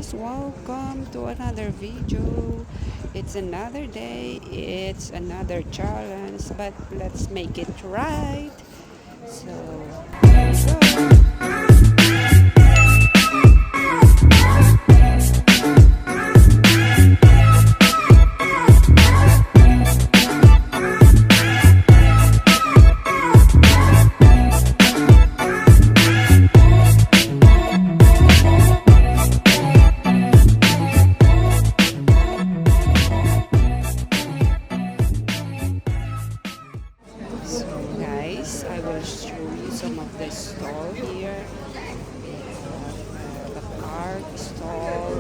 guys, welcome to another video. It's another day, it's another challenge, but let's make it right. So, let's go. So guys, I will show you some of the stall here. We have the park stall,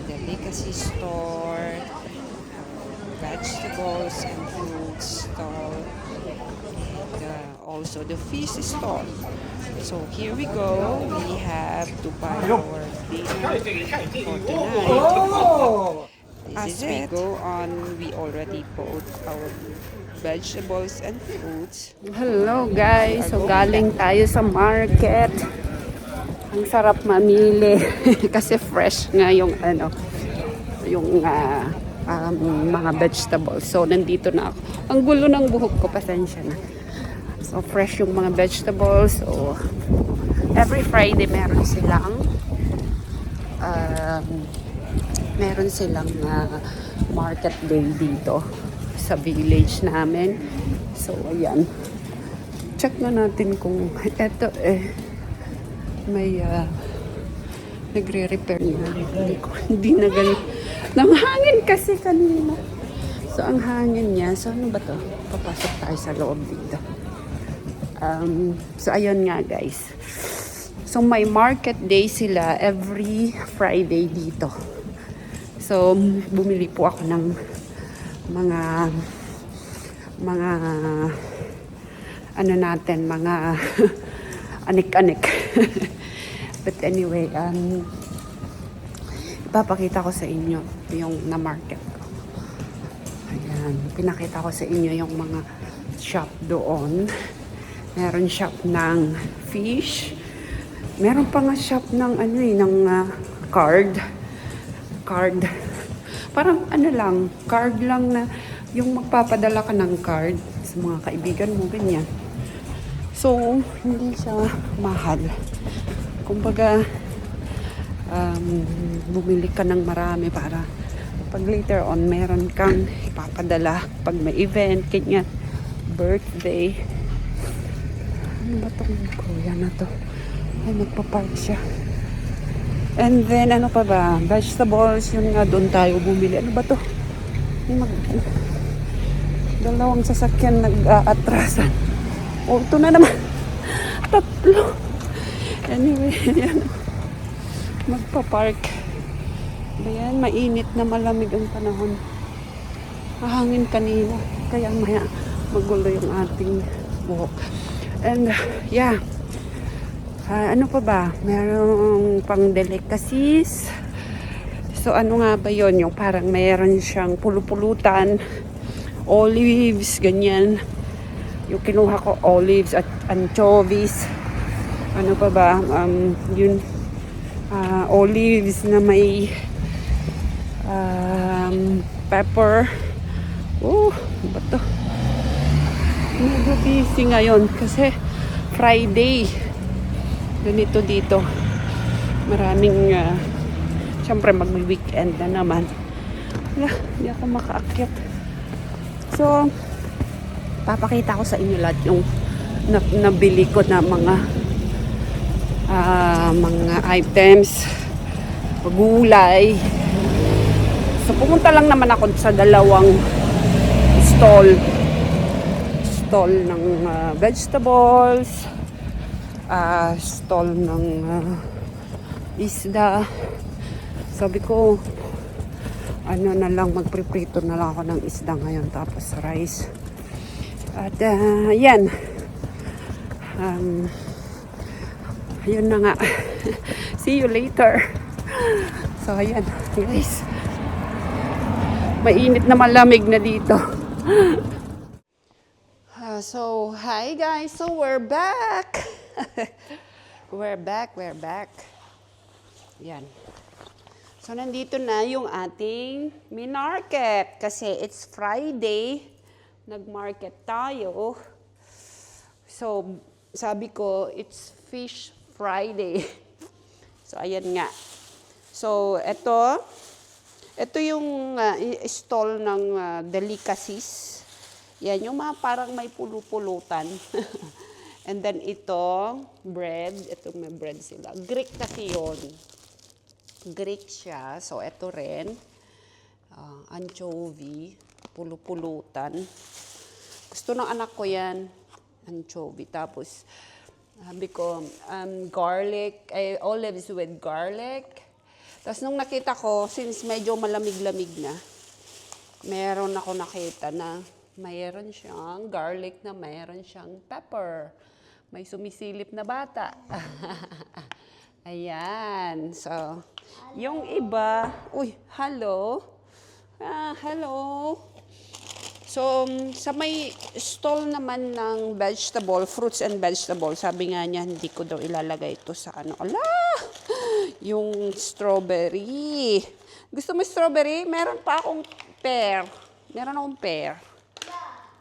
the delicacy store, vegetables and fruits stall, and also the fish stall. So here we go. We have to buy our dinner for tonight. As we go on, we already bought our vegetables and fruits. Hello guys, so galing tayo sa market. Ang sarap mamili kasi fresh nga yung mga vegetables. So nandito na ako. Ang gulo ng buhok ko, pasensya na. So fresh yung mga vegetables. So every Friday meron silang market day dito sa village namin. So ayan, check na natin kung eto may nagre-repair na. Hindi na ganun. Nang hangin kasi kanina. So ang hangin niya, so ano ba to? Papasok tayo sa loob dito. So ayun nga guys. So may market day sila every Friday dito. So bumili po ako ng mga anik-anik. But anyway, ipapakita ko sa inyo yung na-market ko. Ayan, pinakita ko sa inyo yung mga shop doon. Meron shop ng fish. Meron pa nga shop ng card. Parang card lang na yung magpapadala ka ng card sa mga kaibigan mo, ganyan. So, hindi siya mahal. Kumbaga, bumili ka ng marami para pag later on, meron kang ipapadala pag may event, ganyan, birthday. Ano ba itong kuya na to? Ay, magpapark siya. And then, ano pa ba? Vegetables, yun nga, doon tayo bumili. Ano ba to? Dalawang sasakyan nag-aatrasan. O, ito na naman. Tatlo. Anyway, yan. Magpa-park. Ayan, mainit na malamig ang panahon. Mahangin kanina. Kaya maya magulo yung ating buhok. And, yeah. Ano pa ba? Merong pang delicacies. So, ano nga ba yon? Yung parang meron siyang pulupulutan, olives, ganyan. Yung kinuha ko, olives at anchovies. Ano pa ba? Olives na may pepper. Oh, ano ba to? Medyo busy ngayon kasi Friday. Ganito dito. Maraming, syempre mag-weekend na naman. Hindi ako makaakyat. So, papakita ko sa inyo lahat yung nabili ko na mga items, gulay. So, pumunta lang naman ako sa dalawang stall ng vegetables, stall ng isda. Sabi ko, magpriprito na lang ako ng isda ngayon, tapos rice. At yan. Yun na nga. See you later. So ayan, guys. Mainit na malamig na dito. So, hi guys. So we're back. We're back. Yan. So, nandito na yung ating minarket kasi it's Friday. Nag-market tayo. So, sabi ko, it's Fish Friday. So, ayan nga. So, ito yung stall ng delicacies. Yan, yung mga parang may pulupulutan. And then ito, bread. Ito may bread sila. Greek kasi yun. Greek siya. So, ito rin. Anchovy. Pulupulutan. Gusto ng anak ko yan. Anchovy. Tapos, sabi ko, garlic. Olives with garlic. Tapos, nung nakita ko, since medyo malamig-lamig na, meron ako nakita na mayroon siyang garlic na mayroon siyang pepper. May sumisilip na bata. Ayan. So, yung iba, uy, hello. Hello. So, sa may stall naman ng vegetable, fruits and vegetable, sabi nga niya, hindi ko daw ilalagay ito sa ano. Ala! Yung strawberry. Gusto mo strawberry? Meron pa akong pear. Meron akong pear.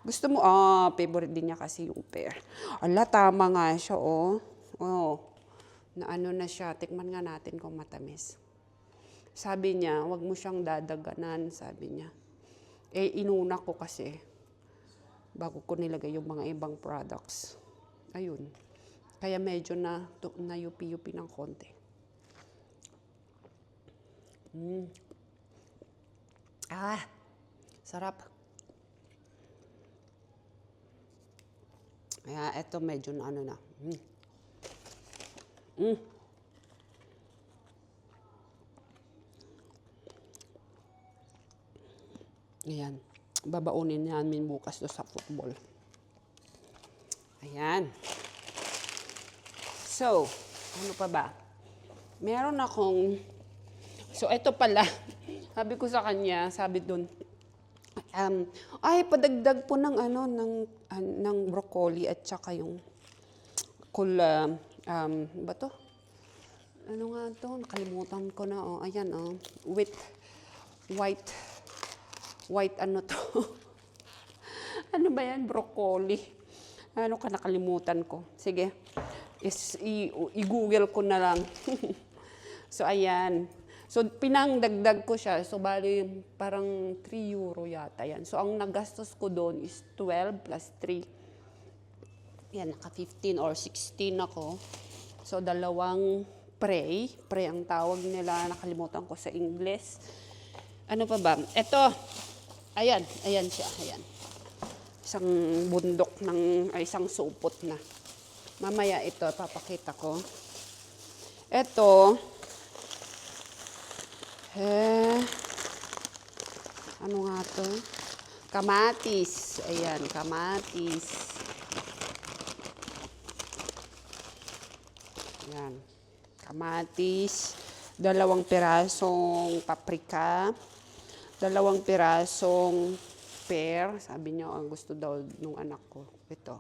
Gusto mo? Favorite din niya kasi yung pear. Ala, tama nga siya, oh. Oh. Na ano na siya, tikman nga natin kung matamis. Sabi niya, wag mo siyang dadaganan, sabi niya. Inuna ko kasi, bago ko nilagay yung mga ibang products. Ayun. Kaya medyo na yupi-yupi ng konti. Sarap. Kaya eto medyo na ano na. Ayan. Babaunin namin bukas do sa football. Ayan. So, ano pa ba? Meron akong... So, ito pala. Sabi ko sa kanya, sabi dun, padagdag po ng ano, ng broccoli at saka yung ba to? Ano nga to? Nakalimutan ko na, oh. Ayan, oh. With white ano to? Ano ba yan? Broccoli. Ano ka nakalimutan ko? Sige. I-google ko na lang. So, ayan. So, pinangdagdag ko siya. So, bali, parang 3 euro yata yan. So, ang nagastos ko doon is 12 plus 3. Yan, naka 15 or 16 ako. So, dalawang pray. Pray ang tawag nila. Nakalimutan ko sa English. Ano pa ba? Ito. Ayan siya. Ayan. Isang bundok isang supot na. Mamaya ito, papakita ko. Ito. Ano nga to? Kamatis. Ayan, kamatis. Ayan. Kamatis. 2 pirasong paprika. 2 pirasong pear. Sabi niya, ang gusto daw nung anak ko. Ito.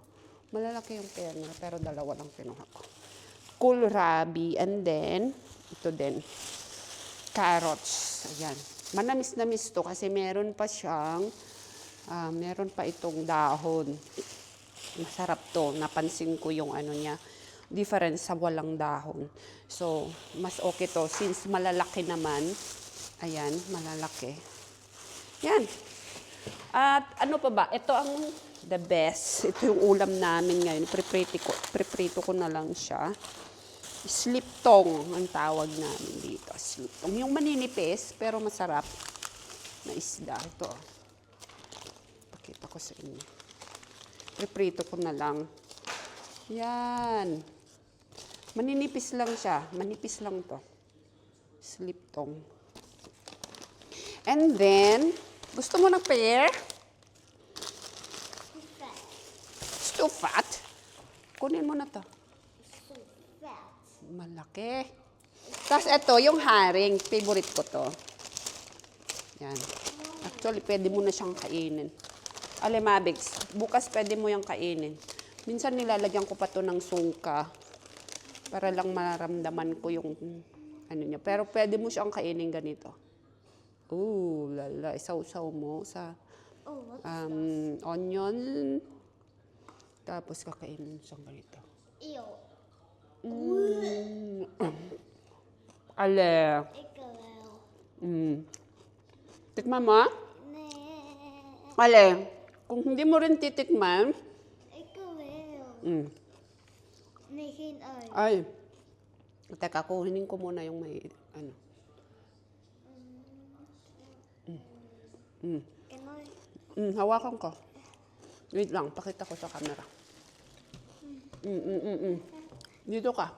Malalaki yung pear niya, pero 2 lang kinuha ko. Kohlrabi. And then, ito din. Carrots. Ayan. Manamis-namis to kasi meron pa itong dahon. Masarap to. Napansin ko yung ano niya. Difference sa walang dahon. So, mas okay to. Since malalaki naman. Ayan, malalaki. Yan. At ano pa ba? Ito ang the best. Ito yung ulam namin ngayon. Preprito ko na lang siya. Sliptong ang tawag namin dito. Sliptong. Yung maninipis, pero masarap na isda. Ito. Pakita ko sa inyo. Preprito ko na lang. Yan. Maninipis lang siya. Manipis lang to. Sliptong. And then, gusto mo ng pear? It's too fat. Kunin mo na to. Malaki. Tapos ito, yung haring. Favorite ko to. Yan. Actually, pwede mo na siyang kainin. Alemabigs. Bukas pwede mo yung kainin. Minsan nilalagyan ko pa to ng sungka. Para lang maramdaman ko yung ano niya. Pero pwede mo siyang kainin ganito. Ooh, lala. Isaw-saw mo sa onion. Tapos kakainin mo siyang ganito. Ew. Ale. Ikaw. Tikman mo? Nee. Ale. Kung hindi mo rin titikman, Ikaw. Nihin ay. ay. Teka, kuhinin ko muna yung may, ano. Can I? Hawakan ko. Wait lang, pakita ko sa camera. Dito ka.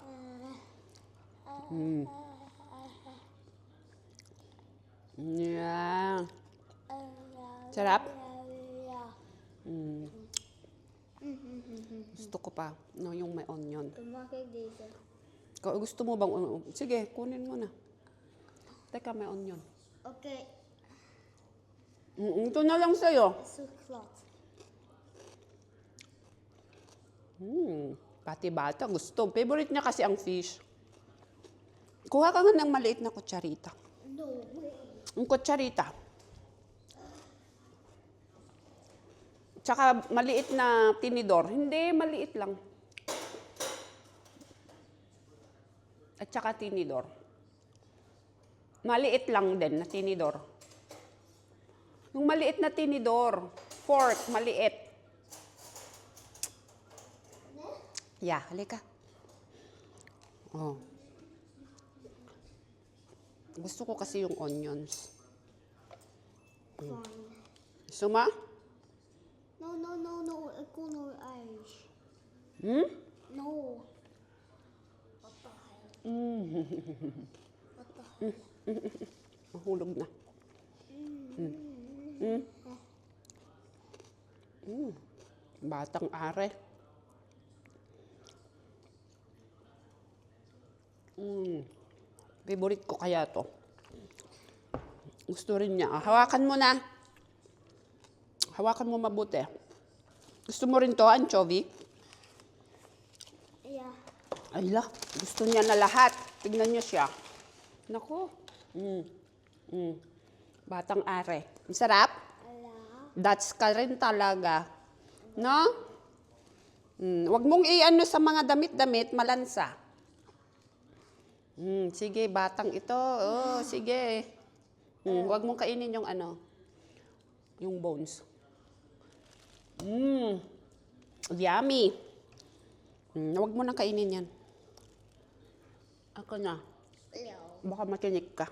Yeah. Sarap? Gusto ko pa, no, yung may onion. Tumakay dito. Gusto mo bang, sige, kunin mo na. Teka, may onion. Okay. Ito na lang sa'yo. Suklot. Pati bata, gusto. Favorite niya kasi ang fish. Kuha ka nga ng maliit na kutsarita. No way. Yung kutsarita. Tsaka maliit na tinidor. Hindi, maliit lang. At tsaka tinidor. Maliit lang din na tinidor. Yung maliit na tinidor. Fork, maliit. Yeah, halika. Oh. Gusto ko kasi yung onions. Fine. Suma? No. Ako no Irish. No. What the hell? What the hell? Mahulog na. Batang are. Favorite ko kaya to. Gusto rin niya. Hawakan mo na. Hawakan mo mabuti. Gusto mo rin to, anchovy? Yeah. Ay la, gusto niya na lahat. Tignan niyo siya. Nako. Batang are. Ang sarap? Dutch ka rin talaga. No? Wag mong i-ano sa mga damit-damit, malansa. Sige, batang ito. Oh, sige. Wag mong kainin yung ano, yung bones. Yummy. Wag mo nang kainin yan. Ako na. Baka matinik ka.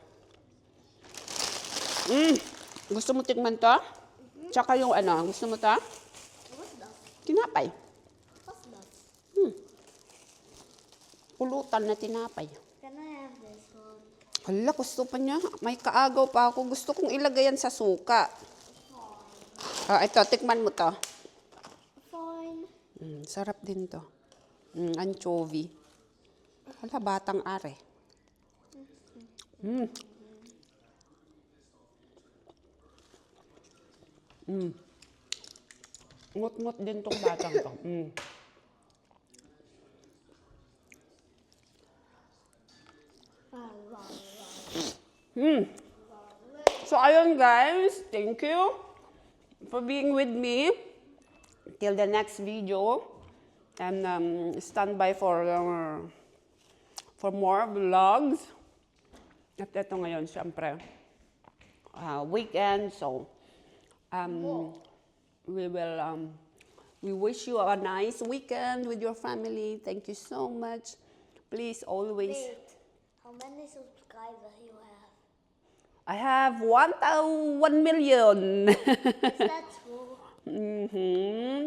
Gusto mo tikman to? Tsaka yung ano, gusto mo to? What's that? Tinapay. What's that? Pulutan na tinapay. Can I have this one? Hala, gusto pa niya. May kaagaw pa ako. Gusto kong ilagay yan sa suka. Ito, tikman mo to. Fine. Sarap din to. Anchovy. Hala, batang are. Ngot-ngot din tong batang to. So, ayun guys. Thank you for being with me. Till the next video. And stand by for more vlogs. At ito ngayon, syempre, weekend. So, we wish you a nice weekend with your family. Thank you so much. Please always. Wait. How many subscribers you have? I have 1 million. Is that true?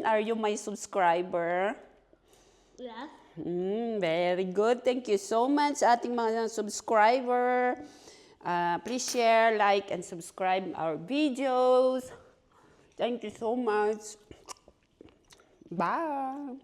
Are you my subscriber? Yeah. Very good. Thank you so much sa ating mga subscriber. Please share, like, and subscribe our videos. Thank you so much. Bye.